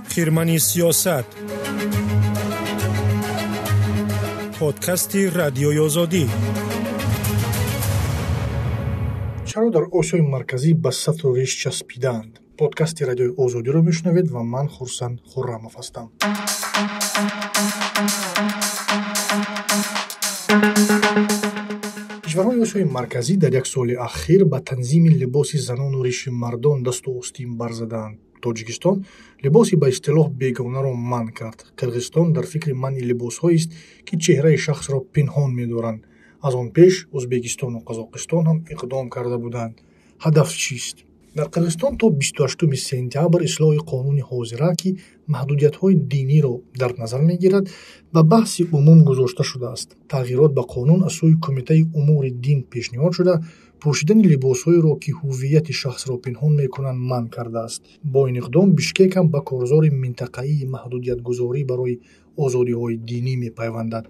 خیرمنی سیاست پادکستی رادیوی آزادی. چرا در آسیای مرکزی به سطل و ریش چسبیدند؟ پادکست رادیوی آزادی رو بشنوید و من خورسند خرم‌اف هستم. کشورهای آسیای مرکزی در یک سال اخیر به تنظیم لباس زنان و ریش مردان دست و آستین برزدند. توجیکستان لباسی به اصطلاح بیگانه را منع کرد. قرغیزستان در فکر منع لباس‌هایی است که چهره شخص را پنهان می‌دارند. از آن پیش ازبکستان و قزاقستان هم اقدام کرده بودند. هدف چیست؟ در قرغیزستان تا 28 سپتامبر اصلاح قانون حاضره که محدودیت‌های دینی را در نظر می‌گیرد به بحث عموم گذاشته شده است. تغییرات به قانون از سوی کمیته امور دین پیشنهاد شده پوشیدن لباس‌هایی را که هویت شخص را پنهان می‌کنند منع کرده است. با این اقدام بیشکک هم به کارزار منطقه‌ای محدودیت‌گذاری برای آزادی‌های دینی می‌پیوندد.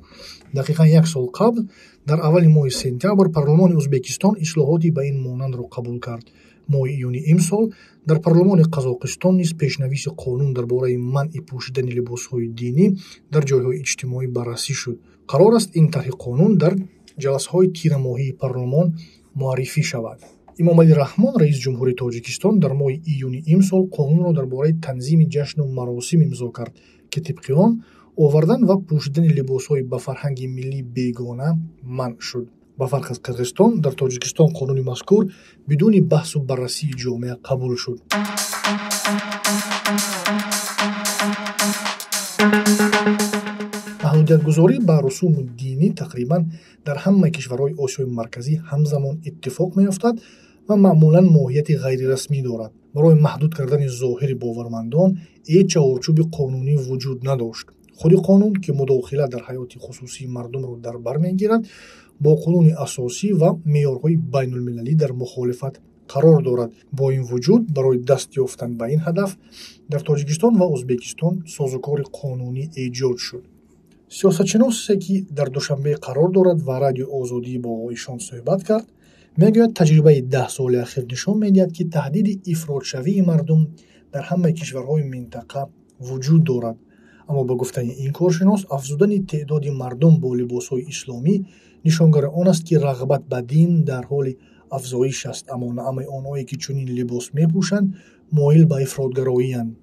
دقیقاً یک سال قبل در اول ماه سپتامبر پارلمان ازبکستان اصلاحاتی به این مانند را قبول کرد. ماه ایون امسال در پارلمان قزاقستان نیز پیشنویس قانون درباره منع پوشیدن لباس‌های دینی در جای‌های اجتماعی بررسی شد. قرار است این طرح قانون در جلسه‌های تیر ماهی پارلمان معرفی شود. امامعلی رحمان رئیس جمهوری تاجیکستان در ماه ایون امسال قانون را درباره تنظیم جشن و مراسم امضا کرد که طبق آن آوردن و پوشیدن لباس‌های به فرهنگ ملی بیگانه منع شد. با فرق از قرغیزستان در تاجیکستان قانون مذکور بدون بحث و بررسی جامعه قبول شد. محدودیت‌گذاری به رسوم دینی تقریباً در همه کشورهای آسیای مرکزی همزمان اتفاق می‌افتد و معمولاً ماهیت غیر رسمی دارد. برای محدود کردن ظاهر باورمندان هیچ چارچوب قانونی وجود نداشت. خود قانون که مداخله در حیات خصوصی مردم را در بر می‌گیرد با قانون اساسی و معیارهای بین المللی در مخالفت قرار دارد. با این وجود برای دست یافتن به این هدف در تاجیکستان و ازبکستان سازوکار قانونی ایجاد شد. سیاستشناسی که در دوشنبه قرار دارد و رادیو آزادی با ایشان صحبت کرد میگوید تجربه 10 سال اخیر نشان میدهد که تهدید افراط‌شوی مردم در همه کشورهای منطقه وجود دارد. اما با گفته این کارشناس افزودن تعداد مردم با لباس‌های اسلامی نشانگر آن است که رغبت به دین در حال افزایش است، اما نه همه آنهایی که چنین لباس میپوشند مایل به افراط‌گرایی اند.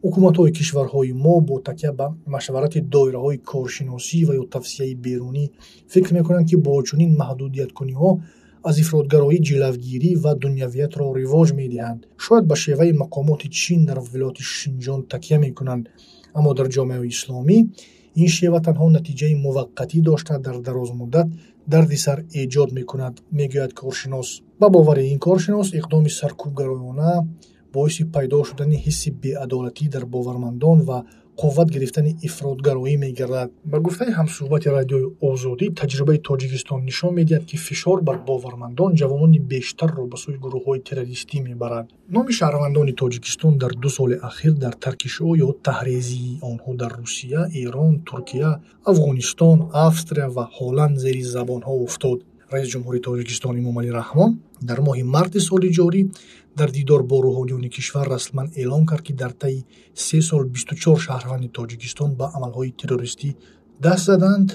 حکومت‌های کشورهای ما با تکیه به مشورت دایره‌های کارشناسی و یا توصیه بیرونی فکر می‌کنند که با چنین محدودیت‌کنی‌ها از افراط‌گرایی جلوگیری و دنیویت را رواج می‌دهند. شاید به شیوه مقامات چین در ولایت شینجان تکیه می‌کنند، اما در جامعه اسلامی این شیوه تنها نتیجه موقتی داشته در دراز مدت دردسر ایجاد می‌کند، میگوید کارشناس. با باور این کارشناس اقدام سرکوبگرایانه باعث پیدا شدن حس بی‌عدالتی در باورمندان و قوت گرفتن افراط‌گرایی می‌گردد. با گفته همصحبت رادیوی آزادی تجربه تاجیکستان نشان می‌دهد که فشار بر باورمندان جوانان بیشتر را به سوی گروه‌های تروریستی می‌برد. نام شهروندان تاجیکستان در 2 سال اخیر در ترکشو یا تحریزی آنها در روسیه، ایران، ترکیه، افغانستان، استرالیا و هلند زیر زبان‌ها افتاد. رئیس جمهوری تاجیکستان امامعلی رحمان در ماه مارس سال جاری در دیدار با روحانیون کشور رسما اعلام کرد که در طی 3 سال 24 شهروند تاجیکستان به عملهای تروریستی دست زدند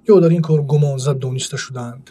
یا در این کار گمانزد دانسته شدند.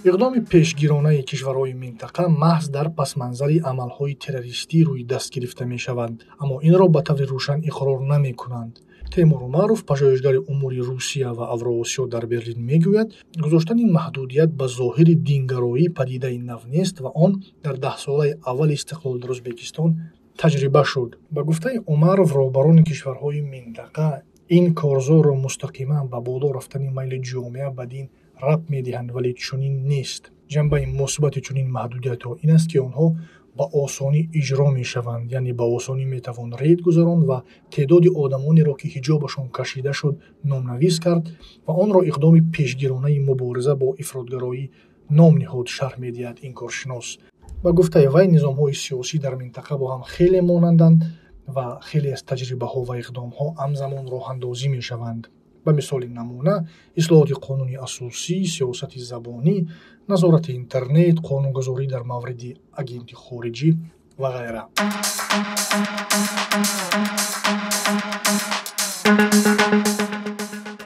اقدام پیشگیرانه کشورهای منطقه محض در پس منظر عملهای تروریستی روی دست گرفته می شوند، اما این را به طور روشن اقرار نمی کنند. تیمور اومروف پژوهشگر امور روسیه و اوراسیا در برلین میگوید گذاشتن این محدودیت به ظاهر دینگرایی پدیده نو نیست و آن در 10 ساله اول استقلال در ازبکستان تجربه شد. با گفته اومروف رهبران کشورهای منطقه این کارزار را مستقیما به بالا رفتن میل جامعه به دین ربط میدهند، ولی چنین نیست. جنبه مثبت چنین محدودیت‌ها این است که آنها با آسانی اجرا می شوند، یعنی با آسانی می توان رید گذراند و تعداد آدمانی را که حجابشان کشیده شد نامنویس کرد و آن را اقدام پیشگیرانه مبارزه با افراط‌گرایی نام نهاد، شرح می دهد این کارشناس. با گفته وی نظام‌های سیاسی در منطقه با هم خیلی مانندند و خیلی از تجربه ها و اقدام ها همزمان راه اندازی می شوند. به مثال نمونه اصلاحات قانونی اساسی، سیاست زبانی، نظارت اینترنت، قانونگذاری در مورد اگنت خارجی و غیره.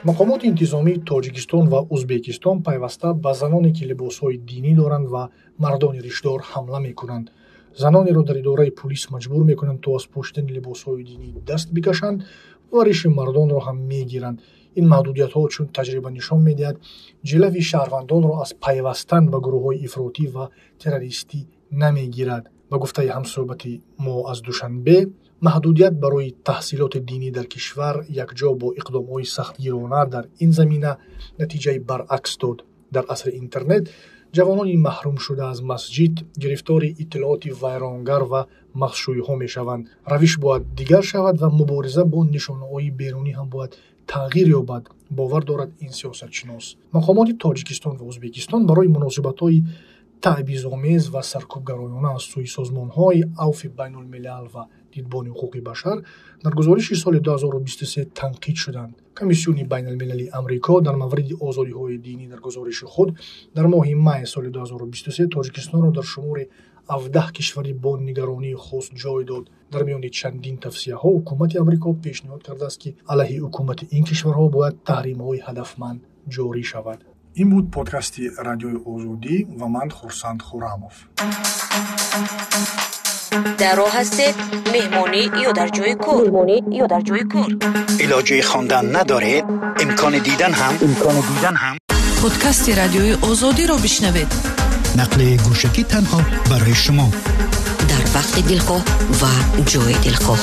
مقامات انتظامی تاجیکستان و ازبکستان پیوسته به زنانی که لباسهای دینی دارند و مردان ریشدار حمله میکنند. زنانی را در اداره پلیس مجبور میکنند تا از پوشیدن لباسهای دینی دست بکشند و ریش مردان را هم میگیرند. این محدودیت ها چون تجربه نشان میدهد جلوی شهروندان را از پیوستن به گروه های افراطی و تروریستی نمیگیرد. به گفته همصحبت ما از دوشنبه، محدودیت برای تحصیلات دینی در کشور یکجا با اقدام‌های سختگیرانه در این زمینه نتیجه برعکس داد. در عصر اینترنت جوانان محروم شده از مسجد گرفتار اطلاعات ویرانگر و مخشوی‌ها می‌شوند. روش باید دیگر شود و مبارزه با نشانه‌های بیرونی هم باید تغییر یابد، باور دارد این سیاستشناس. مقامات تاجیکستان و ازبکستان برای مناسبت‌های تعبیرآمیز و سرکوبگرایانه از سوی سازمان‌های عفو بین‌الملل و دیدبان حقوق بشر در گزارش سال 2023 تنقید شدند. کمیسیون بین المللی امریکا در مورد آزادی‌های دینی در گزارش خود در ماه می سال 2023 تاجیکستان را در شمار 17 کشوری با نگرانی خاص جای داد. در میان چندین توصیه‌ها حکومت امریکا پیشنهاد کرده است که علیه حکومت این کشورها باید تحریم‌های هدفمند جاری شود. این بود پادکست رادیوی آزادی و من خورسند خورموف. در راه هستید مهمانی یا در جای کار علاجه خواندن ندارید، امکان دیدن هم پادکست رادیوی آزادی را بشنوید. نقل گوشکی تنها برای شما در وقت دلخواه و جای دلخواه.